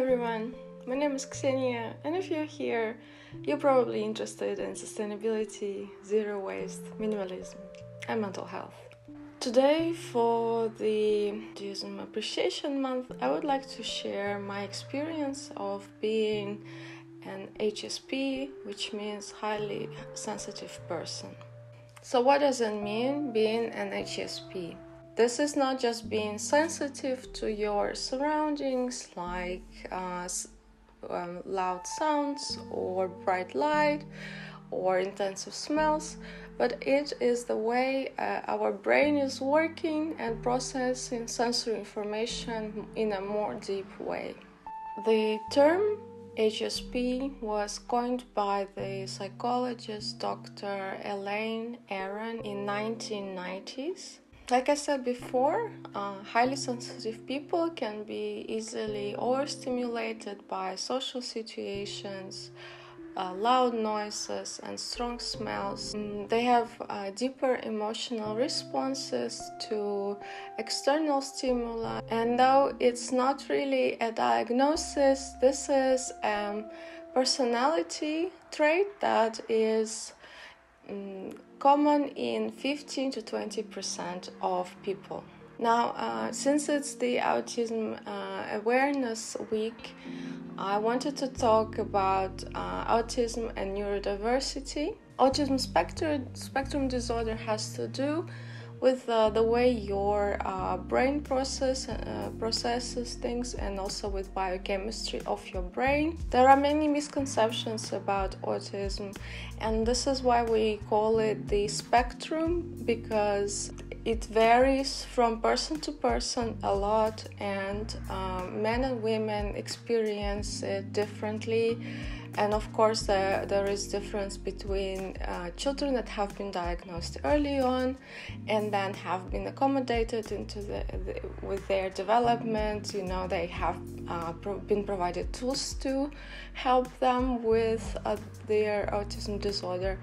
everyone, my name is Ksenia, and if you're here, you're probably interested in sustainability, zero waste, minimalism, and mental health. Today, for the Autism Appreciation Month, I would like to share my experience of being an HSP, which means highly sensitive person. So what does it mean being an HSP? This is not just being sensitive to your surroundings, like loud sounds or bright light or intensive smells, but it is the way our brain is working and processing sensory information in a more deep way. The term HSP was coined by the psychologist Dr. Elaine Aron in 1990s. Like I said before, highly sensitive people can be easily overstimulated by social situations, loud noises, and strong smells. They have deeper emotional responses to external stimuli. And though it's not really a diagnosis, this is a personality trait that is common in 15 to 20% of people. Now, since it's the Autism Awareness Week, I wanted to talk about autism and neurodiversity. Autism spectrum disorder has to do with the way your brain processes things, and also with biochemistry of your brain. There are many misconceptions about autism, and this is why we call it the spectrum, because it varies from person to person a lot, and men and women experience it differently. And of course, there is difference between children that have been diagnosed early on and then have been accommodated into with their development. You know, they have been provided tools to help them with their autism disorder.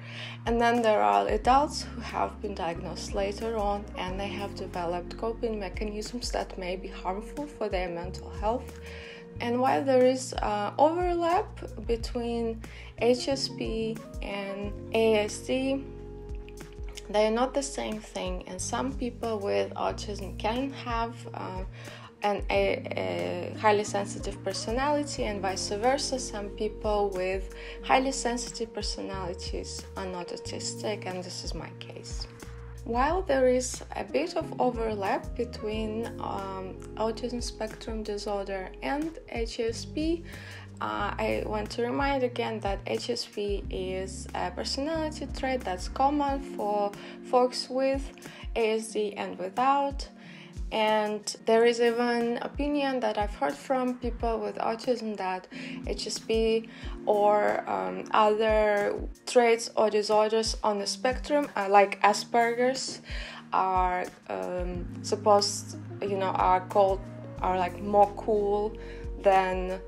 And then there are adults who have been diagnosed later on, and they have developed coping mechanisms that may be harmful for their mental health. And while there is overlap between HSP and ASD, they are not the same thing, and some people with autism can have a highly sensitive personality, and vice versa. Some people with highly sensitive personalities are not autistic, and this is my case. While there is a bit of overlap between autism spectrum disorder and HSP, I want to remind again that HSP is a personality trait that's common for folks with ASD and without. And there is even opinion that I've heard from people with autism that HSP or other traits or disorders on the spectrum, like Asperger's, are are like more cool than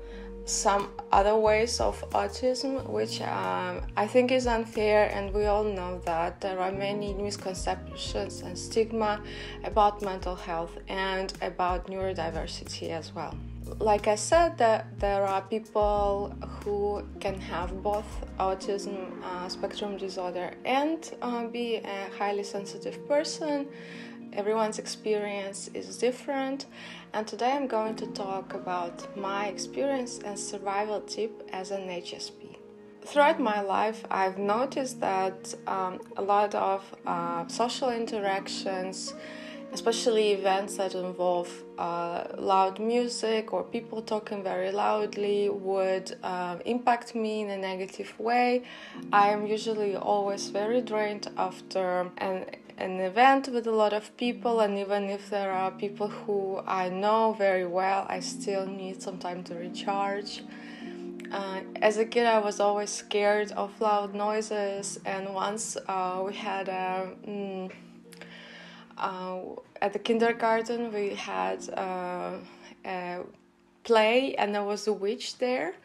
some other ways of autism, which I think is unfair, and we all know that there are many misconceptions and stigma about mental health and about neurodiversity as well. Like I said, there are people who can have both autism spectrum disorder and be a highly sensitive person. Everyone's experience is different, and today I'm going to talk about my experience and survival tip as an HSP. Throughout my life, I've noticed that a lot of social interactions, especially events that involve loud music or people talking very loudly, would impact me in a negative way. I am usually always very drained after an event with a lot of people, and even if there are people who I know very well, I still need some time to recharge. As a kid, I was always scared of loud noises, and once we had at the kindergarten we had a play, and there was a witch there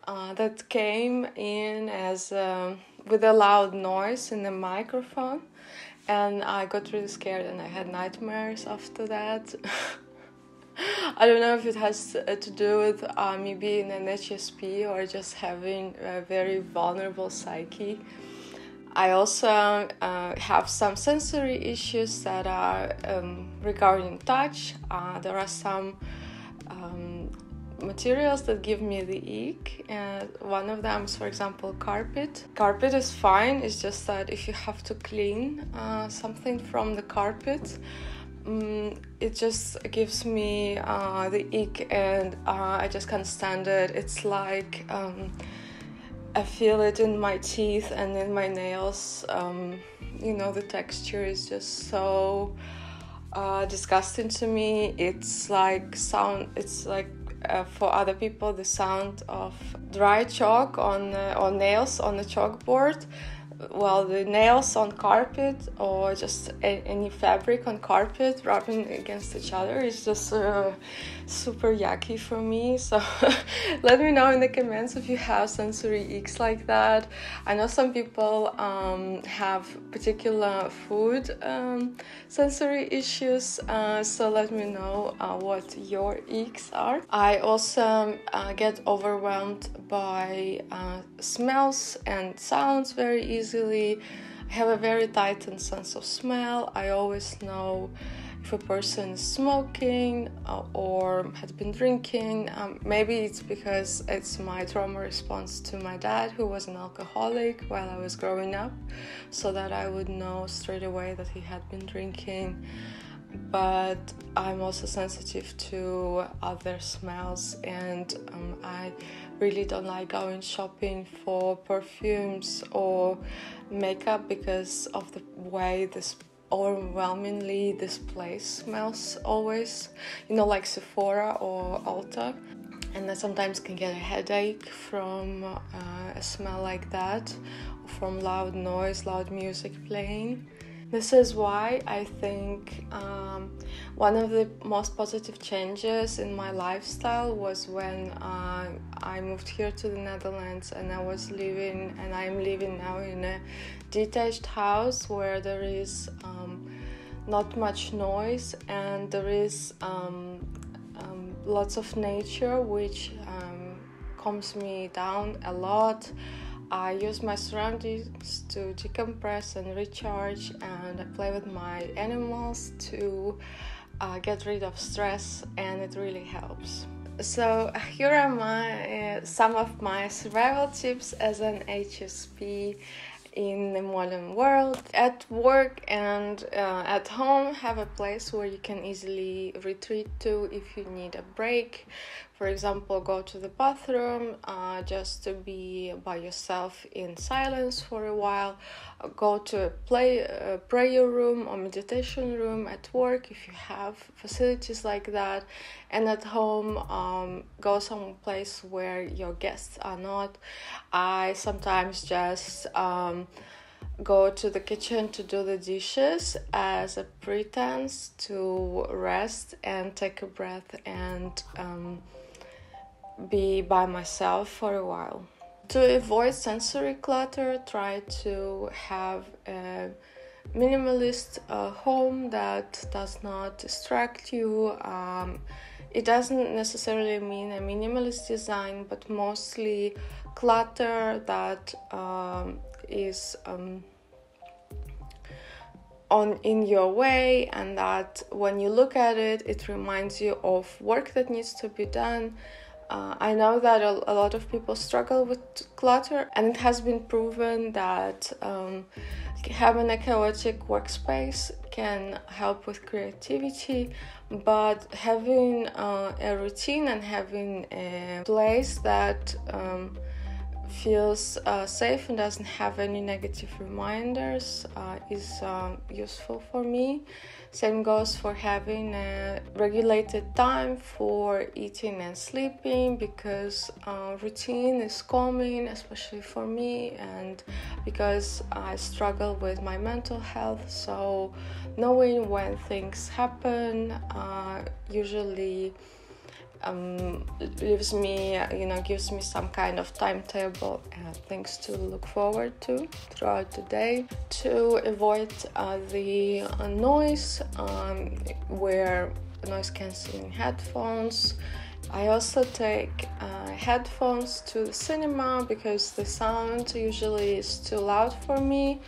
that came in as with a loud noise in the microphone. And I got really scared, and I had nightmares after that. I don't know if it has to do with me being an HSP or just having a very vulnerable psyche. I also have some sensory issues that are regarding touch. There are some materials that give me the ick, and one of them is, for example, carpet. Carpet is fine, it's just that if you have to clean something from the carpet, it just gives me the ick, and I just can't stand it. It's like I feel it in my teeth and in my nails. The texture is just so disgusting to me. It's like for other people, the sound of dry chalk or nails on a chalkboard. Well, the nails on carpet or just any fabric on carpet rubbing against each other is just super yucky for me. So let me know in the comments if you have sensory icks like that. I know some people have particular food sensory issues, so let me know what your icks are. I also get overwhelmed by smells and sounds very easily. I have a very heightened sense of smell. I always know if a person is smoking or has been drinking. Maybe it's because it's my trauma response to my dad, who was an alcoholic while I was growing up, so that I would know straight away that he had been drinking. But I'm also sensitive to other smells, and I really don't like going shopping for perfumes or makeup because of the way this overwhelmingly this place smells always, like Sephora or Ulta, and I sometimes can get a headache from a smell like that, or from loud noise, loud music playing. This is why I think one of the most positive changes in my lifestyle was when I moved here to the Netherlands, and I'm living now in a detached house where there is not much noise, and there is lots of nature, which calms me down a lot. I use my surroundings to decompress and recharge, and I play with my animals to get rid of stress, and it really helps. So here are some of my survival tips as an HSP in the modern world. At work and at home, have a place where you can easily retreat to if you need a break. For example, go to the bathroom just to be by yourself in silence for a while. Go to a prayer room or meditation room at work if you have facilities like that. And at home, go someplace where your guests are not. I sometimes just go to the kitchen to do the dishes as a pretense to rest and take a breath and be by myself for a while. To avoid sensory clutter, try to have a minimalist home that does not distract you. It doesn't necessarily mean a minimalist design, but mostly clutter that is in your way, and that when you look at it, it reminds you of work that needs to be done. I know that a lot of people struggle with clutter, and it has been proven that having a chaotic workspace can help with creativity, but having a routine and having a place that feels safe and doesn't have any negative reminders is useful for me. Same goes for having a regulated time for eating and sleeping, because routine is calming, especially for me, and because I struggle with my mental health. So knowing when things happen usually gives me some kind of timetable and things to look forward to throughout the day. To avoid the noise where noise cancelling headphones. I also take headphones to the cinema because the sound usually is too loud for me.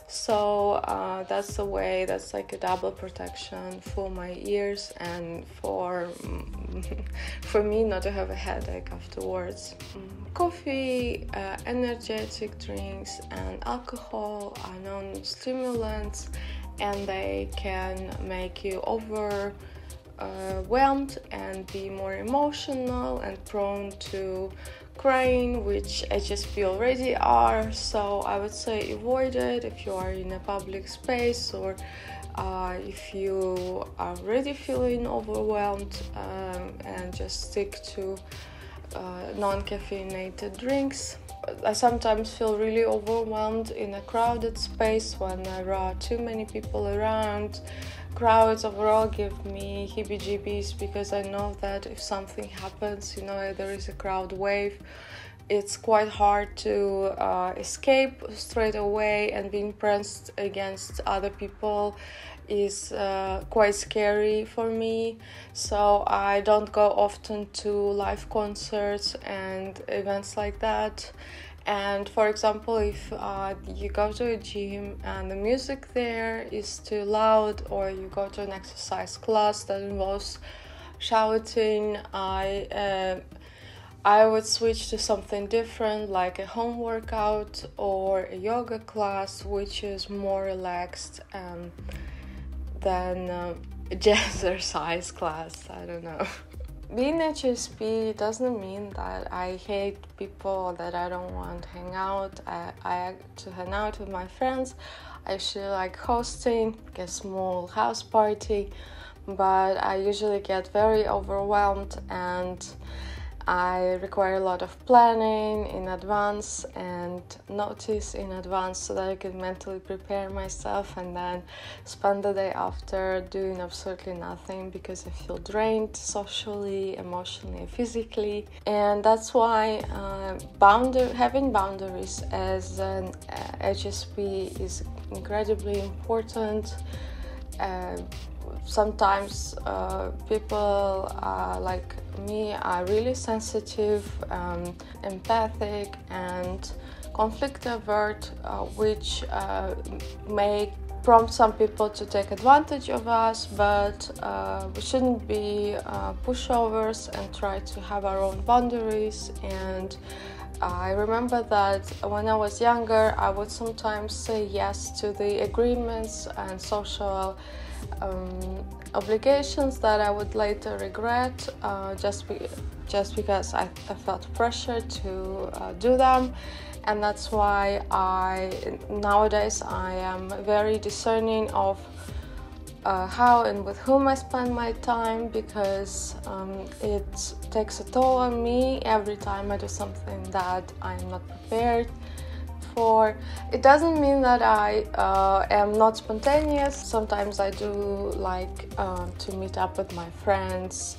So that's the way, that's like a double protection for my ears and for me not to have a headache afterwards. Coffee, energetic drinks, and alcohol are known stimulants, and they can make you overwhelmed and be more emotional and prone to crying, which HSP already are. So I would say avoid it if you are in a public space, or if you are already feeling overwhelmed, and just stick to non-caffeinated drinks. I sometimes feel really overwhelmed in a crowded space when there are too many people around. Crowds overall give me heebie-jeebies because I know that if something happens, there is a crowd wave, it's quite hard to escape straight away, and being pressed against other people is quite scary for me. So I don't go often to live concerts and events like that. And for example, if you go to a gym and the music there is too loud, or you go to an exercise class that involves shouting, I would switch to something different, like a home workout or a yoga class, which is more relaxed than a jazzercise class. I don't know. Being HSP doesn't mean that I hate people, that I don't want to hang out. I like to hang out with my friends. I actually like hosting a small house party, but I usually get very overwhelmed, and I require a lot of planning in advance and notice in advance so that I can mentally prepare myself, and then spend the day after doing absolutely nothing because I feel drained socially, emotionally, physically. And that's why having boundaries as an HSP is incredibly important. Sometimes people like me are really sensitive, empathic, and conflict avert, which may prompt some people to take advantage of us, but we shouldn't be pushovers and try to have our own boundaries. And I remember that when I was younger, I would sometimes say yes to the agreements and social obligations that I would later regret, just because I felt pressure to do them. And that's why nowadays I am very discerning of how and with whom I spend my time, because it takes a toll on me every time I do something that I'm not prepared for. It doesn't mean that I am not spontaneous. Sometimes I do like to meet up with my friends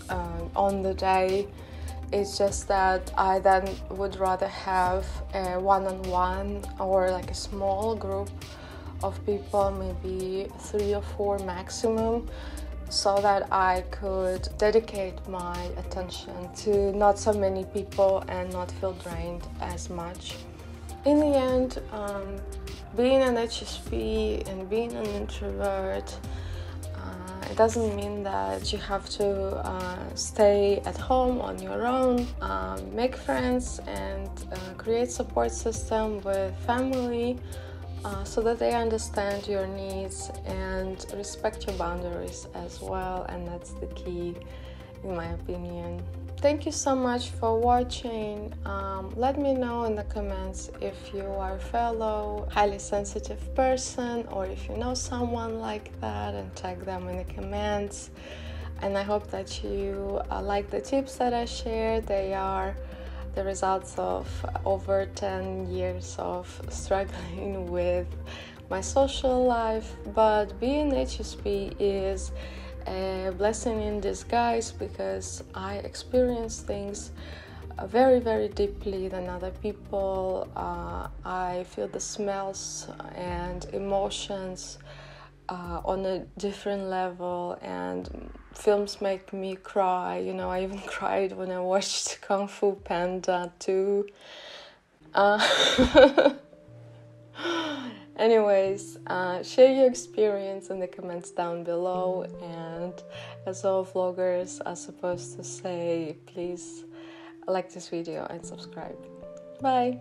on the day. It's just that I then would rather have a one-on-one or like a small group of people, maybe 3 or 4 maximum, so that I could dedicate my attention to not so many people and not feel drained as much. In the end, being an HSP and being an introvert, it doesn't mean that you have to stay at home on your own. Make friends and create support system with family so that they understand your needs and respect your boundaries as well. And that's the key, in my opinion. Thank you so much for watching. Let me know in the comments if you are a fellow highly sensitive person, or if you know someone like that, and tag them in the comments. And I hope that you like the tips that I shared. They are the results of over 10 years of struggling with my social life. But being HSP is a blessing in disguise, because I experience things very, very deeply than other people. I feel the smells and emotions on a different level, and films make me cry. You know, I even cried when I watched Kung Fu Panda 2. Anyways, share your experience in the comments down below, and as all vloggers are supposed to say, please like this video and subscribe. Bye!